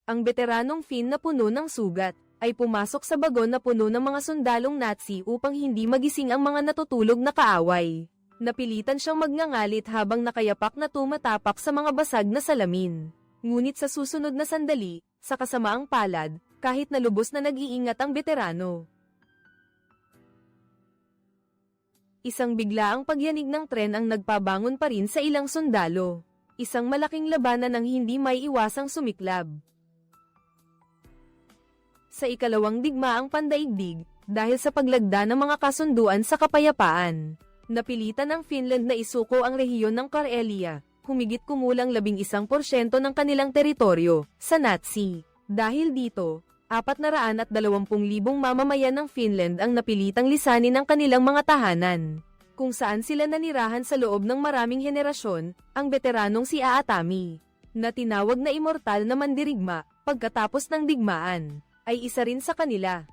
Ang veteranong Finn na puno ng sugat, ay pumasok sa bagon na puno ng mga sundalong Nazi upang hindi magising ang mga natutulog na kaaway. Napilitan siyang magngangalit habang nakayapak na tumatapak sa mga basag na salamin. Ngunit sa susunod na sandali, sa kasamaang palad, kahit na lubos na nag-iingat ang veterano, isang biglaang pagyanig ng tren ang nagpabangon pa rin sa ilang sundalo. Isang malaking labanan ang hindi may iwasang sumiklab. Sa ikalawang digmaang pandaigdig, dahil sa paglagda ng mga kasunduan sa kapayapaan, napilitan ng Finland na isuko ang rehiyon ng Karelia, humigit kumulang 11% ng kanilang teritoryo, sa Nazi. Dahil dito, 420,000 mamamayan ng Finland ang napilitang lisanin ng kanilang mga tahanan, kung saan sila nanirahan sa loob ng maraming henerasyon. Ang veteranong si Aatami, na tinawag na immortal na mandirigma, pagkatapos ng digmaan, ay isa rin sa kanila.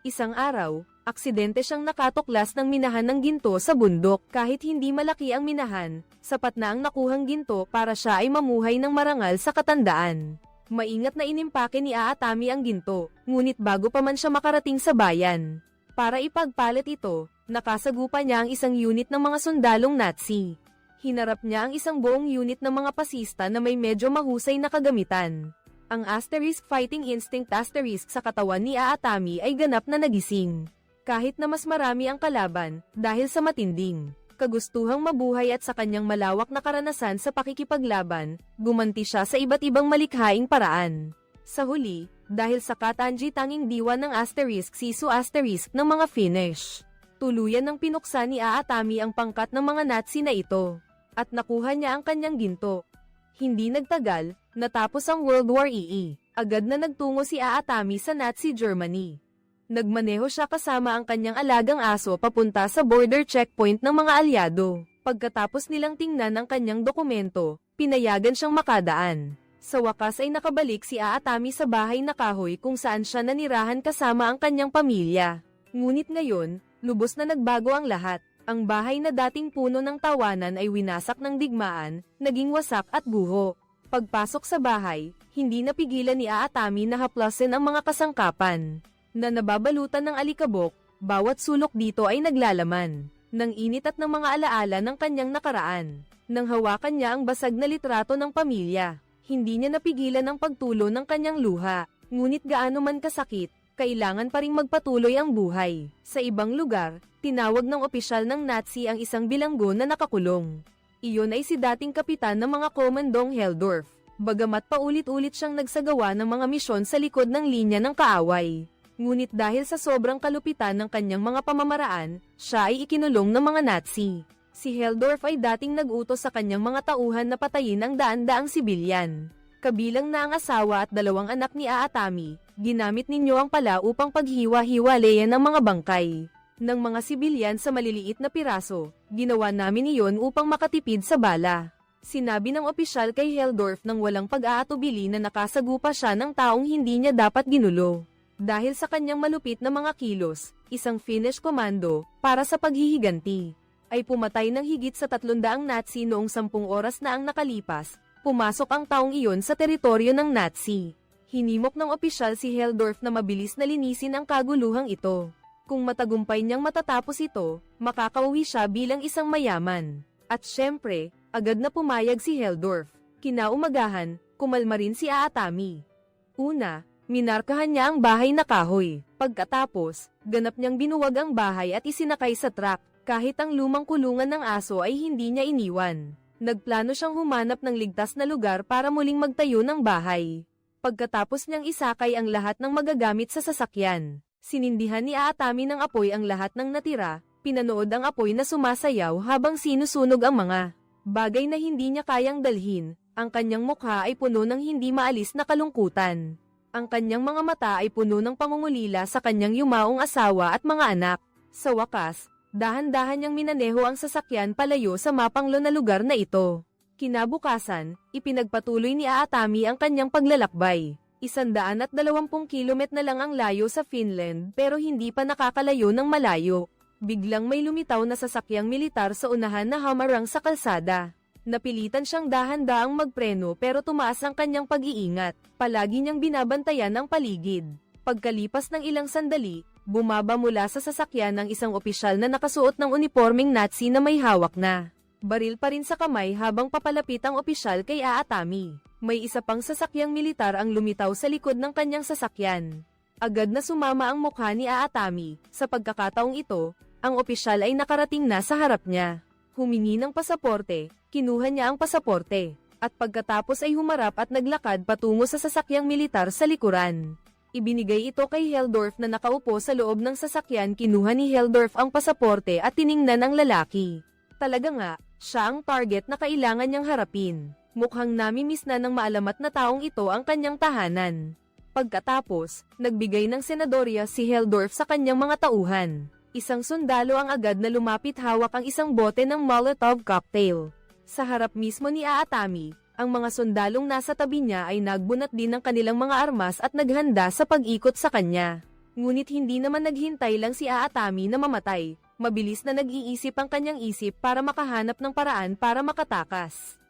Isang araw, aksidente siyang nakatuklas ng minahan ng ginto sa bundok. Kahit hindi malaki ang minahan, sapat na ang nakuhang ginto para siya ay mamuhay ng marangal sa katandaan. Maingat na inimpake ni Aatami ang ginto, ngunit bago pa man siya makarating sa bayan, para ipagpalit ito, nakasagupa niya ang isang unit ng mga sundalong Nazi. Hinarap niya ang isang buong unit ng mga pasista na may medyo mahusay na kagamitan. Ang asterisk fighting instinct asterisk sa katawan ni Aatami ay ganap na nagising. Kahit na mas marami ang kalaban, dahil sa matinding kagustuhang mabuhay at sa kanyang malawak na karanasan sa pakikipaglaban, gumanti siya sa iba't ibang malikhaing paraan. Sa huli, dahil sa Katanji tanging diwa ng asterisk sisu asterisk ng mga Finnish, tuluyan ng pinuksa ni Aatami ang pangkat ng mga Nazi na ito, at nakuha niya ang kanyang ginto. Hindi nagtagal, natapos ang World War II, agad na nagtungo si Aatami sa Nazi Germany. Nagmaneho siya kasama ang kanyang alagang aso papunta sa border checkpoint ng mga alyado. Pagkatapos nilang tingnan ang kanyang dokumento, pinayagan siyang makadaan. Sa wakas ay nakabalik si Aatami sa bahay na kahoy kung saan siya nanirahan kasama ang kanyang pamilya. Ngunit ngayon, lubos na nagbago ang lahat. Ang bahay na dating puno ng tawanan ay winasak ng digmaan, naging wasak at guho. Pagpasok sa bahay, hindi napigilan ni Aatami na haplasin ang mga kasangkapan na nababalutan ng alikabok. Bawat sulok dito ay naglalaman ng init at ng mga alaala ng kanyang nakaraan. Nang hawakan niya ang basag na litrato ng pamilya, hindi niya napigilan ang pagtulo ng kanyang luha. Ngunit gaano man kasakit, kailangan pa ring magpatuloy ang buhay. Sa ibang lugar, tinawag ng opisyal ng Nazi ang isang bilanggo na nakakulong. Iyon ay si dating kapitan ng mga Komandong Heldorf. Bagamat paulit-ulit siyang nagsagawa ng mga misyon sa likod ng linya ng kaaway, ngunit dahil sa sobrang kalupitan ng kanyang mga pamamaraan, siya ay ikinulong ng mga Nazi. Si Heldorf ay dating nag-utos sa kanyang mga tauhan na patayin ang daan-daang sibilyan, kabilang na ang asawa at 2 anak ni Aatami. Ginamit ninyo ang pala upang paghiwa-hiwalayan ang mga bangkay ng mga sibilyan sa maliliit na piraso. Ginawa namin iyon upang makatipid sa bala. Sinabi ng opisyal kay Heldorf nang walang pag-aatubili na nakasagupa siya ng taong hindi niya dapat ginulo. Dahil sa kanyang malupit na mga kilos, isang Finnish komando, para sa paghihiganti, ay pumatay ng higit sa 300 Nazi noong 10 oras na ang nakalipas. Pumasok ang taong iyon sa teritoryo ng Nazi. Hinimok ng opisyal si Heldorf na mabilis na linisin ang kaguluhang ito. Kung matagumpay niyang matatapos ito, makakauwi siya bilang isang mayaman. At syempre, agad na pumayag si Heldorf. Kinaumagahan, kumalma rin si Aatami. Una, minarkahan niya ang bahay na kahoy. Pagkatapos, ganap niyang binuwag ang bahay at isinakay sa truck. Kahit ang lumang kulungan ng aso ay hindi niya iniwan. Nagplano siyang humanap ng ligtas na lugar para muling magtayo ng bahay. Pagkatapos niyang isakay ang lahat ng magagamit sa sasakyan, sinindihan ni Aatami ng apoy ang lahat ng natira. Pinanood ang apoy na sumasayaw habang sinusunog ang mga bagay na hindi niya kayang dalhin. Ang kanyang mukha ay puno ng hindi maalis na kalungkutan. Ang kanyang mga mata ay puno ng pangungulila sa kanyang yumaong asawa at mga anak. Sa wakas, dahan-dahan niyang minaneho ang sasakyan palayo sa mapanglo na lugar na ito. Kinabukasan, ipinagpatuloy ni Aatami ang kanyang paglalakbay. 120 kilomet na lang ang layo sa Finland pero hindi pa nakakalayo ng malayo. Biglang may lumitaw na sasakyang militar sa unahan na hamarang sa kalsada. Napilitan siyang dahan-daang magpreno pero tumaas ang kanyang pag-iingat. Palagi niyang binabantayan ang paligid. Pagkalipas ng ilang sandali, bumaba mula sa sasakyan ng isang opisyal na nakasuot ng unipormeng Nazi na may hawak na baril pa rin sa kamay habang papalapit ang opisyal kay Aatami. May isa pang sasakyang militar ang lumitaw sa likod ng kanyang sasakyan. Agad na sumama ang mukha ni Aatami. Sa pagkakataong ito, ang opisyal ay nakarating na sa harap niya. Humingi ng pasaporte, kinuha niya ang pasaporte, at pagkatapos ay humarap at naglakad patungo sa sasakyang militar sa likuran. Ibinigay ito kay Heldorf na nakaupo sa loob ng sasakyan. Kinuha ni Heldorf ang pasaporte at tiningnan ang lalaki. Talaga nga, siya ang target na kailangan niyang harapin. Mukhang namimiss na ng maalamat na taong ito ang kanyang tahanan. Pagkatapos, nagbigay ng senadorya si Heldorf sa kanyang mga tauhan. Isang sundalo ang agad na lumapit hawak ang isang bote ng Molotov cocktail. Sa harap mismo ni Aatami, ang mga sundalong nasa tabi niya ay nagbunat din ng kanilang mga armas at naghanda sa pag-ikot sa kanya. Ngunit hindi naman naghintay lang si Aatami na mamatay. Mabilis na nag-iisip ang kanyang isip para makahanap ng paraan para makatakas.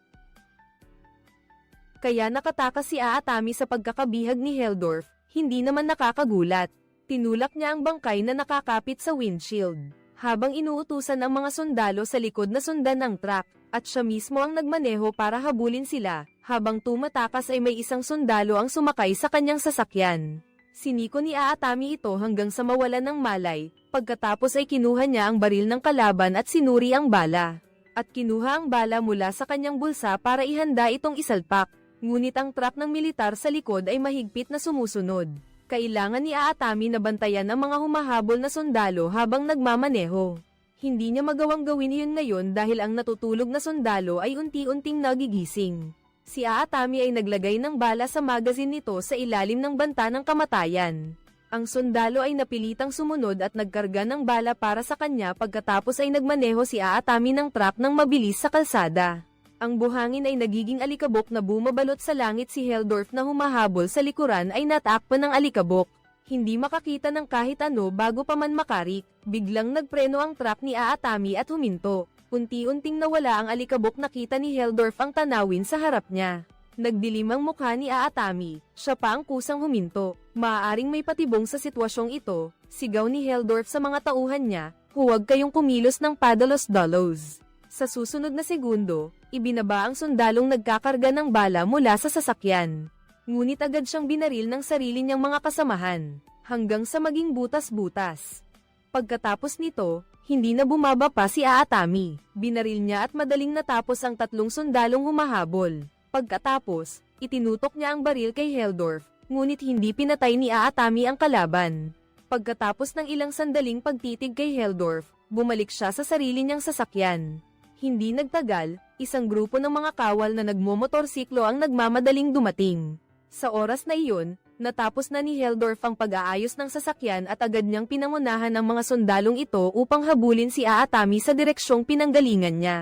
Kaya nakatakas si Aatami sa pagkakabihag ni Heldorf, hindi naman nakakagulat. Tinulak niya ang bangkay na nakakapit sa windshield, habang inuutusan ang mga sundalo sa likod na sundan ng truck, at siya mismo ang nagmaneho para habulin sila. Habang tumatakas ay may isang sundalo ang sumakay sa kanyang sasakyan. Siniko ni Aatami ito hanggang sa mawalan ng malay, pagkatapos ay kinuha niya ang baril ng kalaban at sinuri ang bala. At kinuha ang bala mula sa kanyang bulsa para ihanda itong isalpak. Ngunit ang truck ng militar sa likod ay mahigpit na sumusunod. Kailangan ni Aatami na bantayan ang mga humahabol na sundalo habang nagmamaneho. Hindi niya magawang gawin yun ngayon dahil ang natutulog na sundalo ay unti-unting nagigising. Si Aatami ay naglagay ng bala sa magazine nito sa ilalim ng banta ng kamatayan. Ang sundalo ay napilitang sumunod at nagkarga ng bala para sa kanya. Pagkatapos ay nagmaneho si Aatami ng truck ng mabilis sa kalsada. Ang buhangin ay nagiging alikabok na bumabalot sa langit. Si Heldorf na humahabol sa likuran ay natakpan ng alikabok. Hindi makakita ng kahit ano bago pa man makarik. Biglang nagpreno ang truck ni Aatami at huminto. Unti-unting nawala ang alikabok. Nakita ni Heldorf ang tanawin sa harap niya. Nagdilim ang mukha ni Aatami. Siya pa ang kusang huminto. Maaaring may patibong sa sitwasyong ito. Sigaw ni Heldorf sa mga tauhan niya, "Huwag kayong kumilos ng padalos-dalos." Sa susunod na segundo, ibinaba ang sundalong nagkakarga ng bala mula sa sasakyan. Ngunit agad siyang binaril ng sarili niyang mga kasamahan, hanggang sa maging butas-butas. Pagkatapos nito, hindi na bumaba pa si Aatami. Binaril niya at madaling natapos ang tatlong sundalong humahabol. Pagkatapos, itinutok niya ang baril kay Heldorf, ngunit hindi pinatay ni Aatami ang kalaban. Pagkatapos ng ilang sandaling pagtitig kay Heldorf, bumalik siya sa sarili niyang sasakyan. Hindi nagtagal, isang grupo ng mga kawal na nagmomotorsiklo ang nagmamadaling dumating. Sa oras na iyon, natapos na ni Heldorf ang pag-aayos ng sasakyan at agad niyang pinangunahan ang mga sundalong ito upang habulin si Aatami sa direksyong pinanggalingan niya.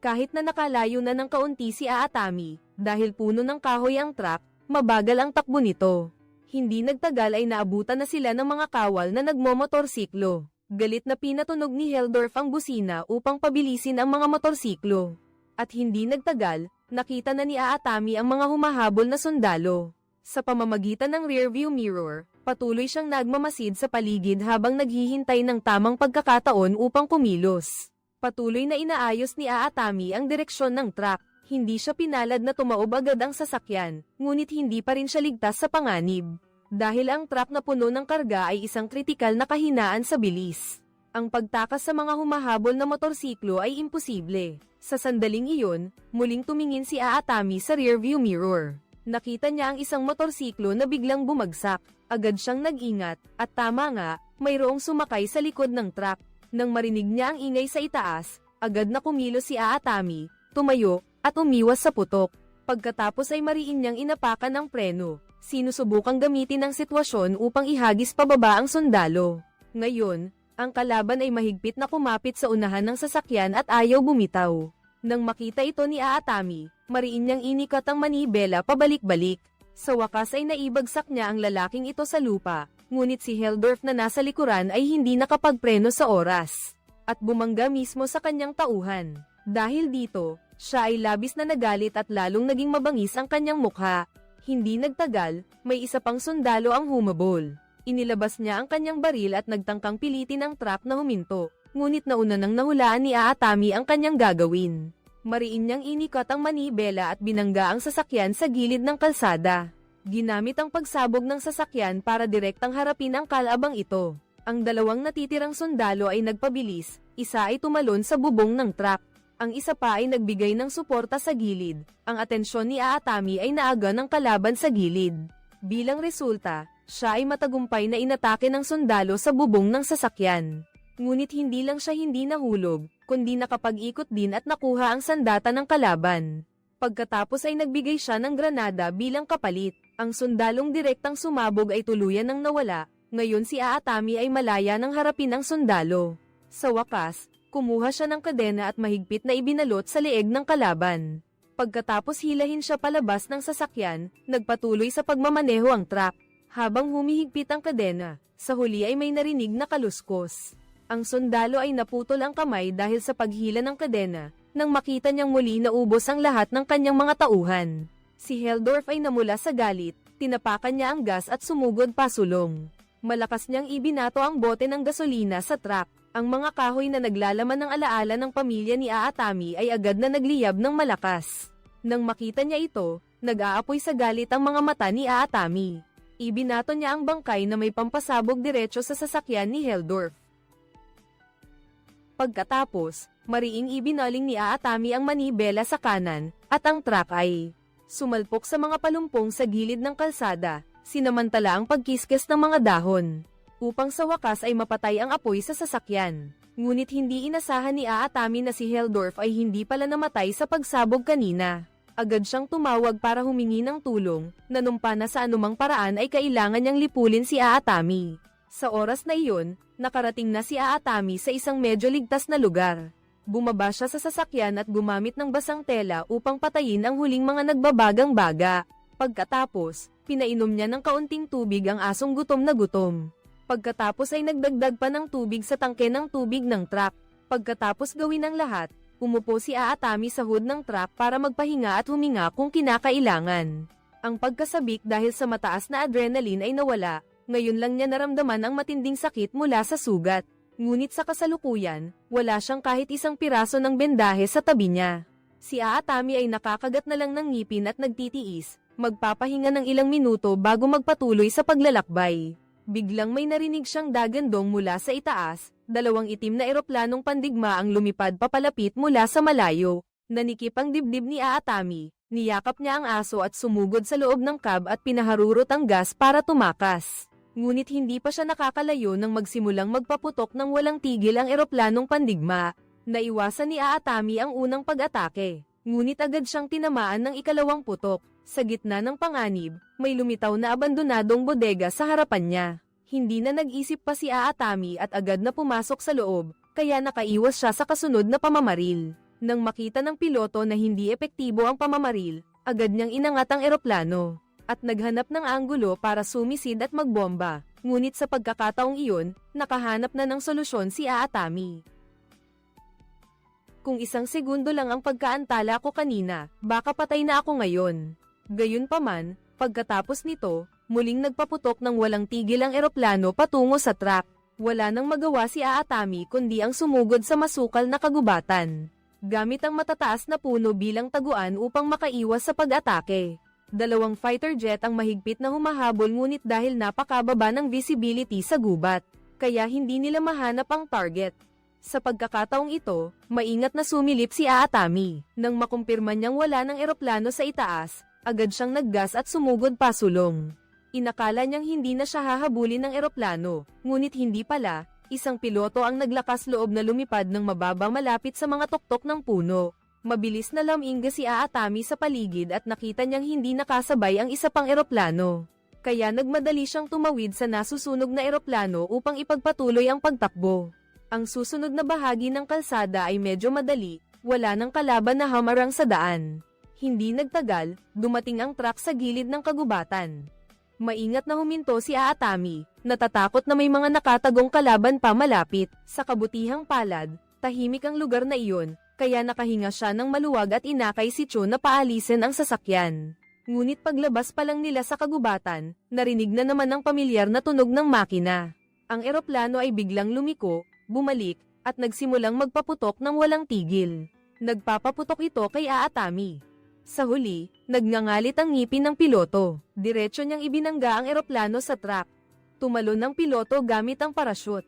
Kahit na nakalayo na ng kaunti si Aatami, dahil puno ng kahoy ang truck, mabagal ang takbo nito. Hindi nagtagal ay naabutan na sila ng mga kawal na nagmomotorsiklo. Galit na pinatunog ni Heldorf ang busina upang pabilisin ang mga motorsiklo. At hindi nagtagal, nakita na ni Aatami ang mga humahabol na sundalo. Sa pamamagitan ng rearview mirror, patuloy siyang nagmamasid sa paligid habang naghihintay ng tamang pagkakataon upang kumilos. Patuloy na inaayos ni Aatami ang direksyon ng truck. Hindi siya pinalad na tumaob agad ang sasakyan, ngunit hindi pa rin siya ligtas sa panganib. Dahil ang truck na puno ng karga ay isang kritikal na kahinaan sa bilis. Ang pagtakas sa mga humahabol na motorsiklo ay imposible. Sa sandaling iyon, muling tumingin si Aatami sa rearview mirror. Nakita niya ang isang motorsiklo na biglang bumagsak. Agad siyang nag-ingat, at tama nga, mayroong sumakay sa likod ng truck. Nang marinig niya ang ingay sa itaas, agad na kumilos si Aatami, tumayo, at umiwas sa putok. Pagkatapos ay mariin niyang inapakan ang preno. Sinusubukang gamitin ang sitwasyon upang ihagis pababa ang sundalo. Ngayon, ang kalaban ay mahigpit na kumapit sa unahan ng sasakyan at ayaw bumitaw. Nang makita ito ni Aatami, mariin niyang inikat ang manibela pabalik-balik. Sa wakas ay naibagsak niya ang lalaking ito sa lupa, ngunit si Heldorf na nasa likuran ay hindi nakapagpreno sa oras. At bumangga mismo sa kanyang tauhan. Dahil dito, Siya ay labis na nagalit at lalong naging mabangis ang kanyang mukha. Hindi nagtagal, may isa pang sundalo ang humabol. Inilabas niya ang kanyang baril at nagtangkang pilitin ang truck na huminto. Ngunit nauna nang nahulaan ni Aatami ang kanyang gagawin. Mariin niyang inikot ang manibela at binangga ang sasakyan sa gilid ng kalsada. Ginamit ang pagsabog ng sasakyan para direktang harapin ang kalabang ito. Ang dalawang natitirang sundalo ay nagpabilis, isa ay tumalon sa bubong ng truck. Ang isa pa ay nagbigay ng suporta sa gilid. Ang atensyon ni Aatami ay naaga ng kalaban sa gilid. Bilang resulta, siya ay matagumpay na inatake ng sundalo sa bubong ng sasakyan. Ngunit hindi lang siya hindi nahulog, kundi nakapag-ikot din at nakuha ang sandata ng kalaban. Pagkatapos ay nagbigay siya ng granada bilang kapalit. Ang sundalong direktang sumabog ay tuluyan ng nawala. Ngayon si Aatami ay malaya ng harapin ang sundalo. Sa wakas, kumuha siya ng kadena at mahigpit na ibinalot sa leeg ng kalaban. Pagkatapos hilahin siya palabas ng sasakyan, nagpatuloy sa pagmamaneho ang truck. Habang humihigpit ang kadena, sa huli ay may narinig na kaluskos. Ang sundalo ay naputol ang kamay dahil sa paghila ng kadena, nang makita niyang muli naubos ang lahat ng kanyang mga tauhan. Si Heldorf ay namula sa galit, tinapakan niya ang gas at sumugod pasulong. Malakas niyang ibinato ang bote ng gasolina sa truck. Ang mga kahoy na naglalaman ng alaala ng pamilya ni Aatami ay agad na nagliyab ng malakas. Nang makita niya ito, nag-aapoy sa galit ang mga mata ni Aatami. Ibinato niya ang bangkay na may pampasabog diretso sa sasakyan ni Heldorf. Pagkatapos, mariing ibinaling ni Aatami ang manibela sa kanan, at ang truck ay sumalpok sa mga palumpong sa gilid ng kalsada, sinamantala ang pagkiskes ng mga dahon. Upang sa wakas ay mapatay ang apoy sa sasakyan. Ngunit hindi inasahan ni Aatami na si Heldorf ay hindi pala namatay sa pagsabog kanina. Agad siyang tumawag para humingi ng tulong, nanumpa na sa anumang paraan ay kailangan niyang lipulin si Aatami. Sa oras na iyon, nakarating na si Aatami sa isang medyo ligtas na lugar. Bumaba siya sa sasakyan at gumamit ng basang tela upang patayin ang huling mga nagbabagang baga. Pagkatapos, pinainom niya ng kaunting tubig ang asong gutom na gutom. Pagkatapos ay nagdagdag pa ng tubig sa tangke ng tubig ng truck. Pagkatapos gawin ang lahat, umupo si Aatami sa hood ng truck para magpahinga at huminga kung kinakailangan. Ang pagkasabik dahil sa mataas na adrenaline ay nawala, ngayon lang niya naramdaman ang matinding sakit mula sa sugat. Ngunit sa kasalukuyan, wala siyang kahit isang piraso ng bendahe sa tabi niya. Si Aatami ay nakakagat na lang ng ngipin at nagtitiis, magpapahinga ng ilang minuto bago magpatuloy sa paglalakbay. Biglang may narinig siyang dagandong mula sa itaas, dalawang itim na eroplanong pandigma ang lumipad papalapit mula sa malayo. Nanikip ang dibdib ni Aatami, niyakap niya ang aso at sumugod sa loob ng cab at pinaharurot ang gas para tumakas. Ngunit hindi pa siya nakakalayo nang magsimulang magpaputok ng walang tigil ang eroplanong pandigma. Naiwasan ni Aatami ang unang pag-atake, ngunit agad siyang tinamaan ng ikalawang putok. Sa gitna ng panganib, may lumitaw na abandonadong bodega sa harapan niya. Hindi na nag-isip pa si Aatami at agad na pumasok sa loob, kaya nakaiwas siya sa kasunod na pamamaril. Nang makita ng piloto na hindi epektibo ang pamamaril, agad niyang inangat ang eroplano, at naghanap ng anggulo para sumisid at magbomba. Ngunit sa pagkakataong iyon, nakahanap na ng solusyon si Aatami. Kung isang segundo lang ang pagkaantala ko kanina, baka patay na ako ngayon. Gayunpaman, pagkatapos nito, muling nagpaputok ng walang tigil ang eroplano patungo sa truck. Wala nang magawa si Aatami kundi ang sumugod sa masukal na kagubatan. Gamit ang matataas na puno bilang taguan upang makaiwas sa pag-atake. Dalawang fighter jet ang mahigpit na humahabol ngunit dahil napakababa ng visibility sa gubat, kaya hindi nila mahanap ang target. Sa pagkakataong ito, maingat na sumilip si Aatami. Nang makumpirma niyang wala ng eroplano sa itaas, agad siyang naggas at sumugod pasulong. Inakala niyang hindi na siya hahabulin ng eroplano, ngunit hindi pala, isang piloto ang naglakas loob na lumipad ng mababa malapit sa mga tuktok ng puno. Mabilis na lamingga si Aatami sa paligid at nakita niyang hindi nakasabay ang isa pang eroplano. Kaya nagmadali siyang tumawid sa nasusunog na eroplano upang ipagpatuloy ang pagtakbo. Ang susunod na bahagi ng kalsada ay medyo madali, wala nang kalaban na hamarang sa daan. Hindi nagtagal, dumating ang truck sa gilid ng kagubatan. Maingat na huminto si Aatami, natatakot na may mga nakatagong kalaban pa malapit. Sa kabutihang palad, tahimik ang lugar na iyon, kaya nakahinga siya ng maluwag at inakay si Cho na paalisin ang sasakyan. Ngunit paglabas pa lang nila sa kagubatan, narinig na naman ang pamilyar na tunog ng makina. Ang eroplano ay biglang lumiko, bumalik, at nagsimulang magpaputok ng walang tigil. Nagpapaputok ito kay Aatami. Sa huli, nagngangalit ang ngipin ng piloto. Diretso niyang ibinangga ang eroplano sa track. Tumalon ng piloto gamit ang parachute.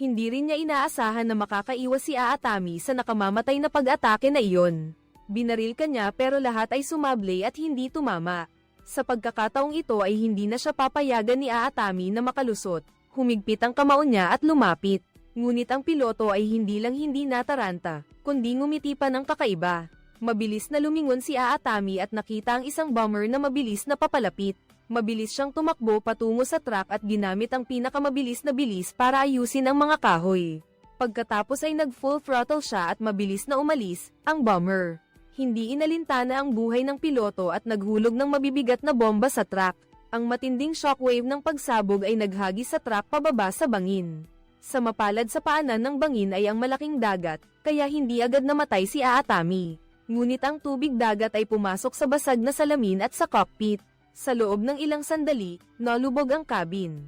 Hindi rin niya inaasahan na makakaiwas si Aatami sa nakamamatay na pag-atake na iyon. Binaril ka niya pero lahat ay sumable at hindi tumama. Sa pagkakataong ito ay hindi na siya papayagan ni Aatami na makalusot. Humigpit ang kamao niya at lumapit. Ngunit ang piloto ay hindi lang hindi nataranta, kundi ngumiti pa ng kakaiba. Mabilis na lumingon si Aatami at nakita ang isang bomber na mabilis na papalapit. Mabilis siyang tumakbo patungo sa truck at ginamit ang pinakamabilis na bilis para ayusin ang mga kahoy. Pagkatapos ay nag-full throttle siya at mabilis na umalis, ang bomber. Hindi inalintana ang buhay ng piloto at naghulog ng mabibigat na bomba sa truck. Ang matinding shockwave ng pagsabog ay naghagis sa truck pababa sa bangin. Sa mapalad sa paanan ng bangin ay ang malaking dagat, kaya hindi agad namatay si Aatami. Ngunit ang tubig dagat ay pumasok sa basag na salamin at sa cockpit. Sa loob ng ilang sandali, nalubog ang cabin.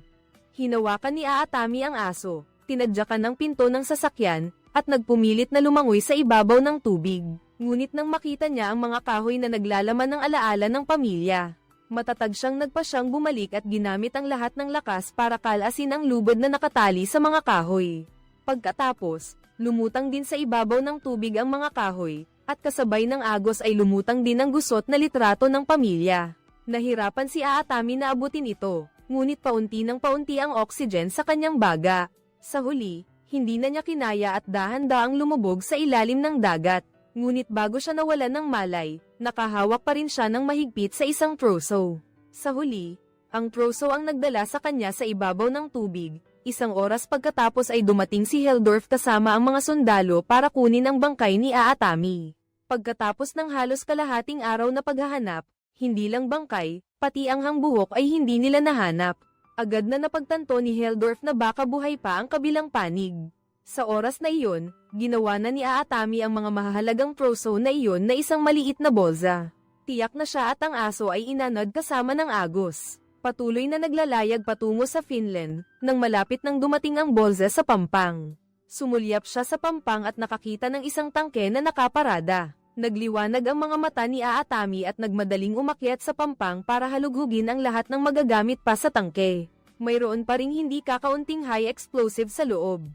Hinawakan ni Aatami ang aso, tinadyakan ng pinto ng sasakyan, at nagpumilit na lumangoy sa ibabaw ng tubig. Ngunit nang makita niya ang mga kahoy na naglalaman ng alaala ng pamilya, matatag siyang nagpasyang bumalik at ginamit ang lahat ng lakas para kalasin ang lubod na nakatali sa mga kahoy. Pagkatapos, lumutang din sa ibabaw ng tubig ang mga kahoy, at kasabay ng agos ay lumutang din ang gusot na litrato ng pamilya. Nahirapan si Aatami na abutin ito, ngunit paunti ng paunti ang oxygen sa kanyang baga. Sa huli, hindi na niya kinaya at dahan-daang lumubog sa ilalim ng dagat. Ngunit bago siya nawalan ng malay, nakahawak pa rin siya ng mahigpit sa isang troso. Sa huli, ang troso ang nagdala sa kanya sa ibabaw ng tubig. Isang oras pagkatapos ay dumating si Heldorf kasama ang mga sundalo para kunin ang bangkay ni Aatami. Pagkatapos ng halos kalahating araw na paghahanap, hindi lang bangkay, pati ang hangbuhok ay hindi nila nahanap. Agad na napagtanto ni Heldorf na baka buhay pa ang kabilang panig. Sa oras na iyon, ginawa na ni Aatami ang mga mahahalagang troso na iyon na isang maliit na bolsa. Tiyak na siya at ang aso ay inanod kasama ng agos. Patuloy na naglalayag patungo sa Finland, nang malapit nang dumating ang bolsa sa pampang. Sumulyap siya sa pampang at nakakita ng isang tangke na nakaparada. Nagliwanag ang mga mata ni Aatami at nagmadaling umakyat sa pampang para halughugin ang lahat ng magagamit pa sa tangke. Mayroon pa ring hindi kakaunting high explosive sa loob.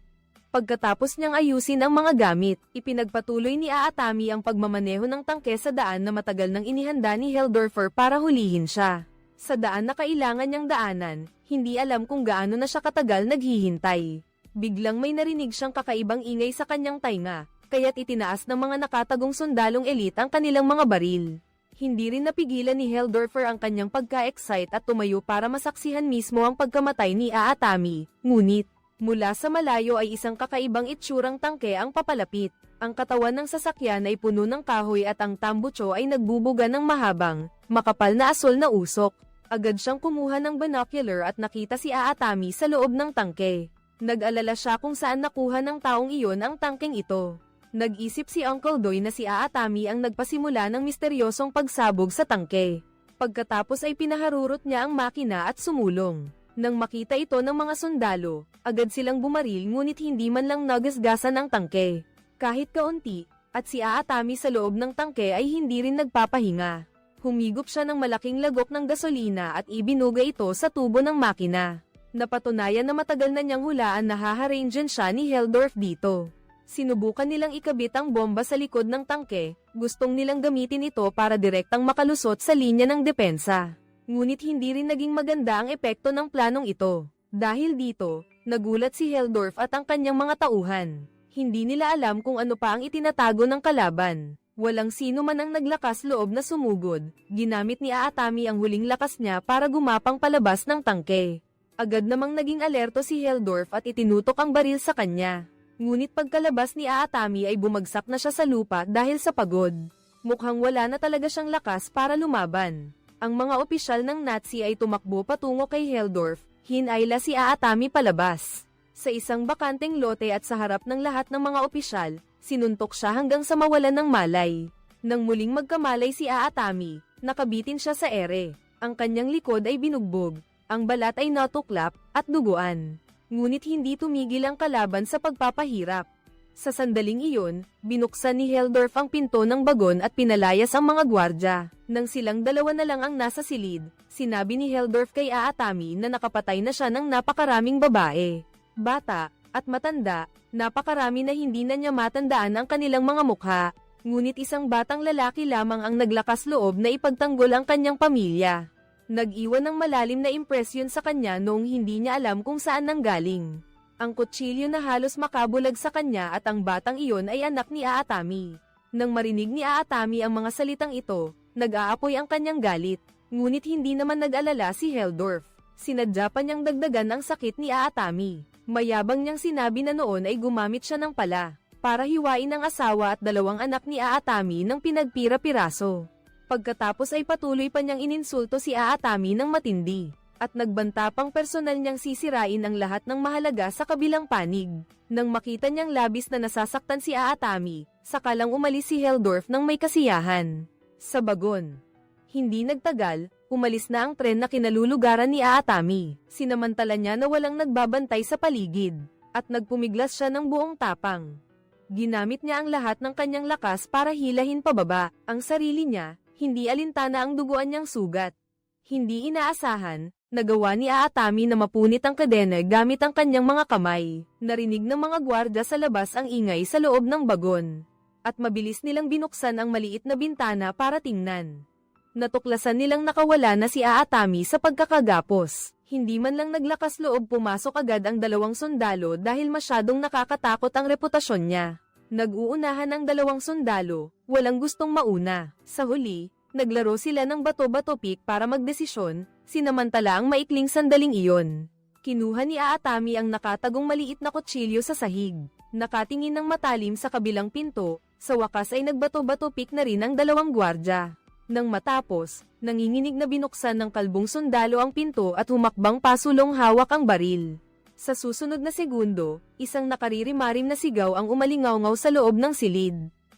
Pagkatapos niyang ayusin ang mga gamit, ipinagpatuloy ni Aatami ang pagmamaneho ng tangke sa daan na matagal nang inihanda ni Heldorfer para hulihin siya. Sa daan na kailangan niyang daanan, hindi alam kung gaano na siya katagal naghihintay. Biglang may narinig siyang kakaibang ingay sa kanyang tainga, kaya't itinaas ng mga nakatagong sundalong elite ang kanilang mga baril. Hindi rin napigilan ni Heldorfer ang kanyang pagka-excite at tumayo para masaksihan mismo ang pagkamatay ni Aatami, ngunit, mula sa malayo ay isang kakaibang itsurang tangke ang papalapit. Ang katawan ng sasakyan ay puno ng kahoy at ang tambucho ay nagbubuga ng mahabang, makapal na asol na usok. Agad siyang kumuha ng binocular at nakita si Aatami sa loob ng tangke. Nag-alala siya kung saan nakuha ng taong iyon ang tangkeng ito. Nag-isip si Uncle Doy na si Aatami ang nagpasimula ng misteryosong pagsabog sa tangke. Pagkatapos ay pinaharurot niya ang makina at sumulong. Nang makita ito ng mga sundalo, agad silang bumaril ngunit hindi man lang nagasgasan ang tangke. Kahit kaunti, at si Aatami sa loob ng tangke ay hindi rin nagpapahinga. Humigop siya ng malaking lagok ng gasolina at ibinuga ito sa tubo ng makina. Napatunayan na matagal na niyang hulaan na haharangin siya ni Heldorf dito. Sinubukan nilang ikabit ang bomba sa likod ng tangke, gustong nilang gamitin ito para direktang makalusot sa linya ng depensa. Ngunit hindi rin naging maganda ang epekto ng planong ito. Dahil dito, nagulat si Heldorf at ang kanyang mga tauhan. Hindi nila alam kung ano pa ang itinatago ng kalaban. Walang sino man ang naglakas loob na sumugod. Ginamit ni Aatami ang huling lakas niya para gumapang palabas ng tangke. Agad namang naging alerto si Heldorf at itinutok ang baril sa kanya. Ngunit pagkalabas ni Aatami ay bumagsak na siya sa lupa dahil sa pagod. Mukhang wala na talaga siyang lakas para lumaban. Ang mga opisyal ng Nazi ay tumakbo patungo kay Heldorf, hinayla si Aatami palabas. Sa isang bakanteng lote at sa harap ng lahat ng mga opisyal, Sinuntok siya hanggang sa mawalan ng malay. Nang muling magkamalay si Aatami, nakabitin siya sa ere. Ang kanyang likod ay binugbog, ang balat ay natuklap, at duguan. Ngunit hindi tumigil ang kalaban sa pagpapahirap. Sa sandaling iyon, binuksan ni Heldorf ang pinto ng bagon at pinalayas ang mga gwardya. Nang silang dalawa na lang ang nasa silid, sinabi ni Heldorf kay Aatami na nakapatay na siya ng napakaraming babae, bata, at matanda, napakarami na hindi na niya matandaan ang kanilang mga mukha. Ngunit isang batang lalaki lamang ang naglakas loob na ipagtanggol ang kanyang pamilya. Nag-iwan ng malalim na impresyon sa kanya noong hindi niya alam kung saan nanggaling ang kutsilyo na halos makabulag sa kanya at ang batang iyon ay anak ni Aatami. Nang marinig ni Aatami ang mga salitang ito, nag-aapoy ang kanyang galit. Ngunit hindi naman nag-alala si Heldorf. Sinadya pa niyang dagdagan ang sakit ni Aatami. Mayabang niyang sinabi na noon ay gumamit siya ng pala para hiwain ang asawa at dalawang anak ni Aatami ng pinagpira-piraso. Pagkatapos ay patuloy pa niyang ininsulto si Aatami ng matindi, at nagbanta pang personal niyang sisirain ang lahat ng mahalaga sa kabilang panig. Nang makita niyang labis na nasasaktan si Aatami, saka lang umalis si Heldorf ng may kasiyahan sa bagon. Hindi nagtagal, umalis na ang tren na kinalulugaran ni Aatami. Sinamantala niya na walang nagbabantay sa paligid, at nagpumiglas siya ng buong tapang. Ginamit niya ang lahat ng kanyang lakas para hilahin pababa ang sarili niya, hindi alintana ang duguan niyang sugat. Hindi inaasahan, nagawa ni Aatami na mapunit ang kadena gamit ang kanyang mga kamay. Narinig ng mga gwardya sa labas ang ingay sa loob ng bagon, at mabilis nilang binuksan ang maliit na bintana para tingnan. Natuklasan nilang nakawala na si Aatami sa pagkakagapos. Hindi man lang naglakas loob pumasok agad ang dalawang sundalo dahil masyadong nakakatakot ang reputasyon niya. Nag-uunahan ang dalawang sundalo, walang gustong mauna. Sa huli, naglaro sila ng bato-bato pick para magdesisyon, sinamantala ang maikling sandaling iyon. Kinuha ni Aatami ang nakatagong maliit na kutsilyo sa sahig. Nakatingin ng matalim sa kabilang pinto, sa wakas ay nagbato-bato pick na rin ang dalawang gwardya. Nang matapos, nanginginig na binuksan ng kalbong sundalo ang pinto at humakbang pasulong hawak ang baril. Sa susunod na segundo, isang nakaririmarim na sigaw ang umalingaw-ngaw sa loob ng silid.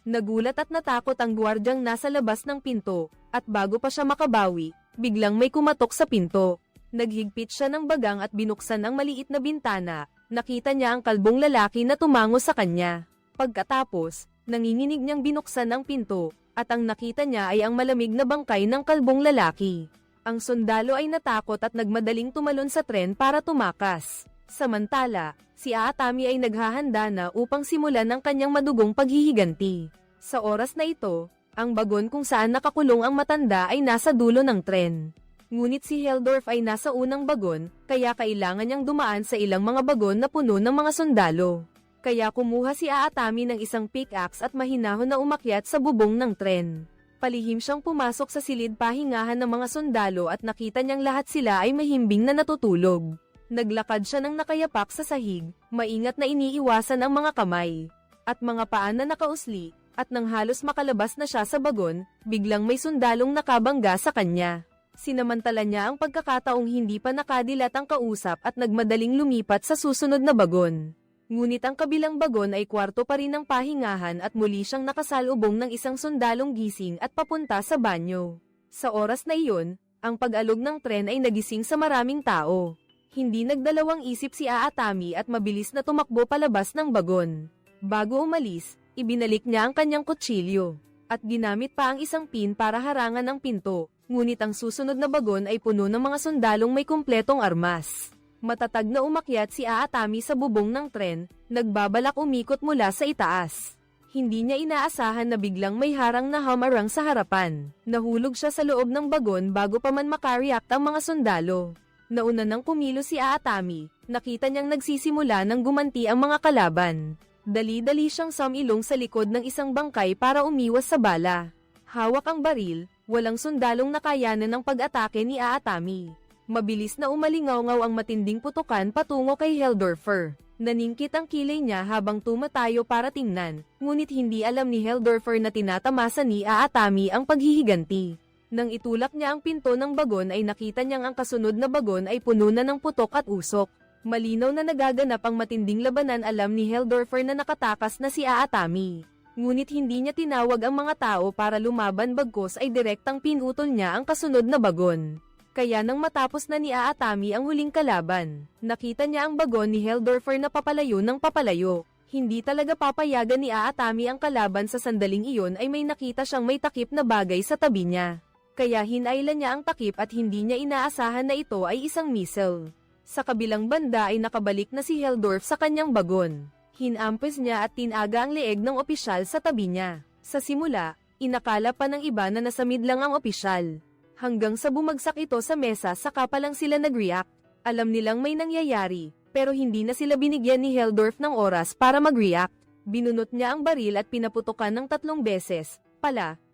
Nagulat at natakot ang gwardyang nasa labas ng pinto, at bago pa siya makabawi, biglang may kumatok sa pinto. Naghigpit siya ng bagang at binuksan ang maliit na bintana. Nakita niya ang kalbong lalaki na tumango sa kanya. Pagkatapos, nanginginig niyang binuksan ang pinto, at ang nakita niya ay ang malamig na bangkay ng kalbong lalaki. Ang sundalo ay natakot at nagmadaling tumalon sa tren para tumakas. Samantala, si Aatami ay naghahanda na upang simulan ang kanyang madugong paghihiganti. Sa oras na ito, ang bagon kung saan nakakulong ang matanda ay nasa dulo ng tren. Ngunit si Heldorf ay nasa unang bagon, kaya kailangan niyang dumaan sa ilang mga bagon na puno ng mga sundalo. Kaya kumuha si Aatami ng isang pickaxe at mahinahon na umakyat sa bubong ng tren. Palihim siyang pumasok sa silid pahingahan ng mga sundalo at nakita niyang lahat sila ay mahimbing na natutulog. Naglakad siya ng nakayapak sa sahig, maingat na iniiwasan ang mga kamay at mga paa na nakausli, at nang halos makalabas na siya sa bagon, biglang may sundalong nakabangga sa kanya. Sinamantala niya ang pagkakataong hindi pa nakadilat ang kausap at nagmadaling lumipat sa susunod na bagon. Ngunit ang kabilang bagon ay kwarto pa rin ng pahingahan at muli siyang nakasalubong ng isang sundalong gising at papunta sa banyo. Sa oras na iyon, ang pag-alog ng tren ay nagising sa maraming tao. Hindi nagdalawang isip si Aatami at mabilis na tumakbo palabas ng bagon. Bago umalis, ibinalik niya ang kanyang kutsilyo, at ginamit pa ang isang pin para harangan ang pinto, ngunit ang susunod na bagon ay puno ng mga sundalong may kumpletong armas. Matatag na umakyat si Aatami sa bubong ng tren, nagbabalak umikot mula sa itaas. Hindi niya inaasahan na biglang may harang na hamarang sa harapan. Nahulog siya sa loob ng bagon bago pa man makareact ang mga sundalo. Nauna nang pumilo si Aatami, nakita niyang nagsisimula ng gumanti ang mga kalaban. Dali-dali siyang sumilong sa likod ng isang bangkay para umiwas sa bala. Hawak ang baril, walang sundalong nakayanan ng pag-atake ni Aatami. Mabilis na umalingaw-ngaw ang matinding putukan patungo kay Heldorfer. Naningkit ang kilay niya habang tumatayo para tingnan, ngunit hindi alam ni Heldorfer na tinatamasa ni Aatami ang paghihiganti. Nang itulak niya ang pinto ng bagon ay nakita niyang ang kasunod na bagon ay puno na ng putok at usok. Malinaw na nagaganap ang matinding labanan, alam ni Helldorfer na nakatakas na si Aatami. Ngunit hindi niya tinawag ang mga tao para lumaban, bagkus ay direktang pinutol niya ang kasunod na bagon. Kaya nang matapos na ni Aatami ang huling kalaban, nakita niya ang bagon ni Helldorfer na papalayo ng papalayo. Hindi talaga papayagan ni Aatami ang kalaban, sa sandaling iyon ay may nakita siyang may takip na bagay sa tabi niya. Kaya hinailan niya ang takip at hindi niya inaasahan na ito ay isang missile. Sa kabilang banda ay nakabalik na si Helldorf sa kanyang bagon. Hinampes niya at tinaga ang leeg ng opisyal sa tabi niya. Sa simula, inakala pa ng iba na nasamid lang ang opisyal. Hanggang sa bumagsak ito sa mesa, saka pa lang sila nag-react. Alam nilang may nangyayari, pero hindi na sila binigyan ni Helldorf ng oras para mag-react. Binunot niya ang baril at pinaputukan ng 3 beses.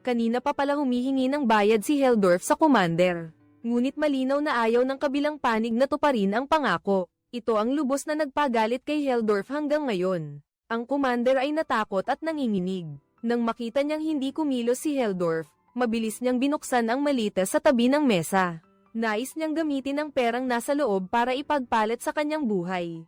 Kanina pa pala humihingi ng bayad si Helldorf sa commander. Ngunit malinaw na ayaw ng kabilang panig na tuparin ang pangako. Ito ang lubos na nagpagalit kay Helldorf hanggang ngayon. Ang commander ay natakot at nanginginig. Nang makita niyang hindi kumilos si Helldorf, mabilis niyang binuksan ang malita sa tabi ng mesa. Nais niyang gamitin ang perang nasa loob para ipagpalit sa kanyang buhay.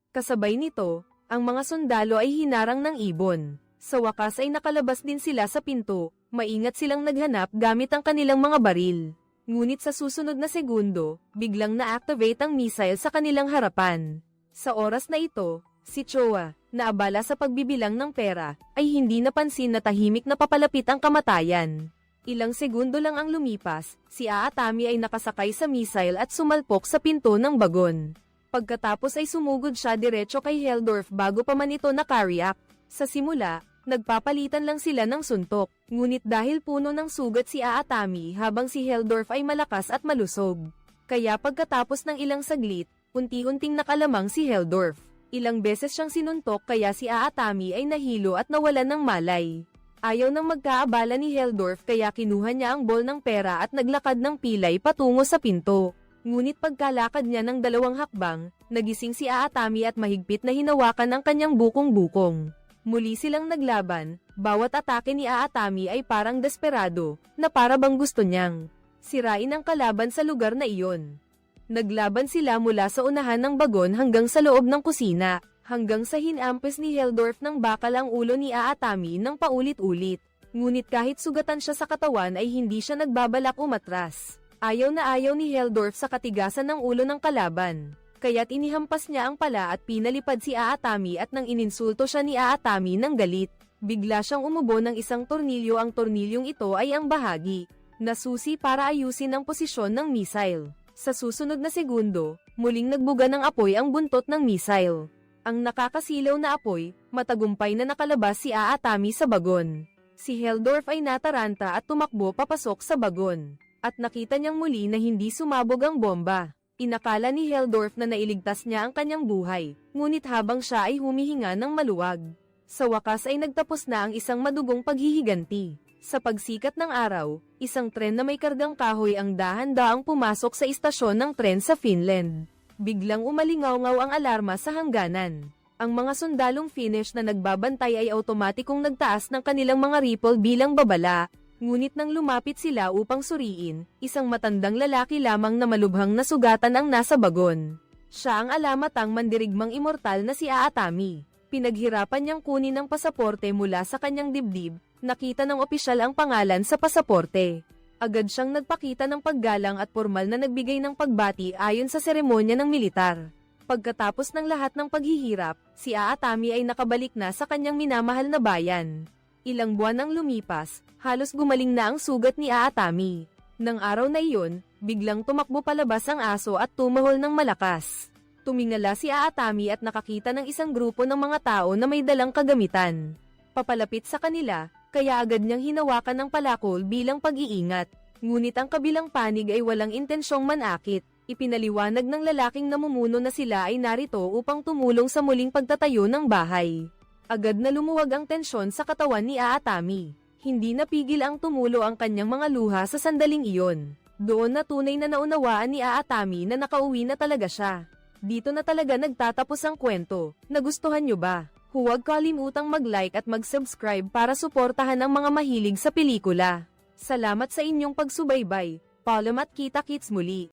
Kasabay nito, ang mga sundalo ay hinarang ng ibon. Sa wakas ay nakalabas din sila sa pinto. Maingat silang naghanap gamit ang kanilang mga baril. Ngunit sa susunod na segundo, biglang na-activate ang missile sa kanilang harapan. Sa oras na ito, si Choa, na abala sa pagbibilang ng pera, ay hindi napansin na tahimik na papalapit ang kamatayan. Ilang segundo lang ang lumipas, si Aatami ay nakasakay sa missile at sumalpok sa pinto ng bagon. Pagkatapos ay sumugod siya diretso kay Helldorf bago pa man ito nakareact. Sa simula, nagpapalitan lang sila ng suntok, ngunit dahil puno ng sugat si Aatami habang si Helldorf ay malakas at malusog. Kaya pagkatapos ng ilang saglit, unti-unting nakalamang si Helldorf. Ilang beses siyang sinuntok kaya si Aatami ay nahilo at nawalan ng malay. Ayaw nang magkaabala ni Helldorf kaya kinuha niya ang ball ng pera at naglakad ng pilay patungo sa pinto. Ngunit pagkalakad niya ng 2 hakbang, nagising si Aatami at mahigpit na hinawakan ang kanyang bukong-bukong. Muli silang naglaban, bawat atake ni Aatami ay parang desperado, na para bang gusto niyang sirain ang kalaban sa lugar na iyon. Naglaban sila mula sa unahan ng bagon hanggang sa loob ng kusina, hanggang sa hinampes ni Helldorf ng bakal ang ulo ni Aatami ng paulit-ulit. Ngunit kahit sugatan siya sa katawan ay hindi siya nagbabalak umatras. Ayaw na ayaw ni Helldorf sa katigasan ng ulo ng kalaban. Kaya't inihampas niya ang pala at pinalipad si Aatami at nang ininsulto siya ni Aatami ng galit. Bigla siyang umubo ng isang tornilyo. Ang tornilyong ito ay ang bahagi na susi para ayusin ang posisyon ng missile. Sa susunod na segundo, muling nagbuga ng apoy ang buntot ng missile. Ang nakakasilaw na apoy, matagumpay na nakalabas si Aatami sa bagon. Si Helldorf ay nataranta at tumakbo papasok sa bagon. At nakita niyang muli na hindi sumabog ang bomba. Inakala ni Helldorf na nailigtas niya ang kanyang buhay, ngunit habang siya ay humihinga ng maluwag. Sa wakas ay nagtapos na ang isang madugong paghihiganti. Sa pagsikat ng araw, isang tren na may kargang kahoy ang dahan-daang pumasok sa istasyon ng tren sa Finland. Biglang umalingaw-ngaw ang alarma sa hangganan. Ang mga sundalong Finnish na nagbabantay ay automatikong nagtaas ng kanilang mga rifle bilang babala. Ngunit nang lumapit sila upang suriin, isang matandang lalaki lamang na malubhang nasugatan ang nasa bagon. Siya ang alamatang mandirigmang immortal na si Aatami. Pinaghirapan niyang kunin ang pasaporte mula sa kanyang dibdib, nakita ng opisyal ang pangalan sa pasaporte. Agad siyang nagpakita ng paggalang at formal na nagbigay ng pagbati ayon sa seremonya ng militar. Pagkatapos ng lahat ng paghihirap, si Aatami ay nakabalik na sa kanyang minamahal na bayan. Ilang buwan ang lumipas, halos gumaling na ang sugat ni Aatami. Nang araw na iyon, biglang tumakbo palabas ang aso at tumahol ng malakas. Tumingala si Aatami at nakakita ng isang grupo ng mga tao na may dalang kagamitan. Papalapit sa kanila, kaya agad niyang hinawakan ng palakol bilang pag-iingat. Ngunit ang kabilang panig ay walang intensyong manakit. Ipinaliwanag ng lalaking namumuno na sila ay narito upang tumulong sa muling pagtatayo ng bahay. Agad na lumuwag ang tensyon sa katawan ni Aatami. Hindi napigil ang tumulo ang kanyang mga luha sa sandaling iyon. Doon na tunay na naunawaan ni Aatami na nakauwi na talaga siya. Dito na talaga nagtatapos ang kwento. Nagustuhan nyo ba? Huwag kalimutang mag-like at mag-subscribe para suportahan ang mga mahilig sa pelikula. Salamat sa inyong pagsubaybay. Paalam at kita-kits muli.